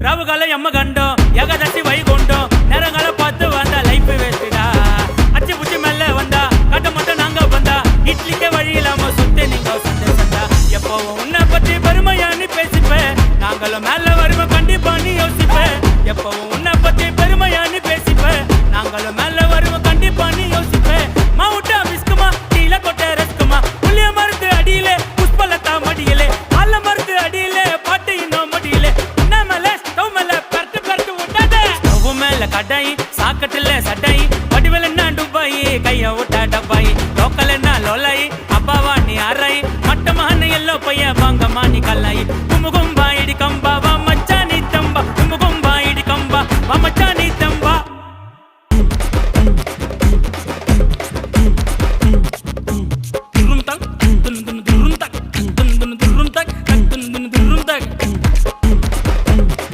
ராவுகால எம்ம கண்டோம் ஏகாதசி வைகுண்டம் நேரங்கால பார்த்து வந்தா லைஃப் வேஸ்டா அச்சு புச்சி மேல வந்தா கட்ட மட்டும் நாங்க வந்தா இட்லிக்கே வழி இல்லாம சுத்தி நீங்க சந்தா எப்பவும் உன்னை பத்தி பெருமையா நீ பேசிப்பேன் நாங்களும் மேல வருவோம் கண்டிப்பா நீ யோசிப்பேன் எப்பவும்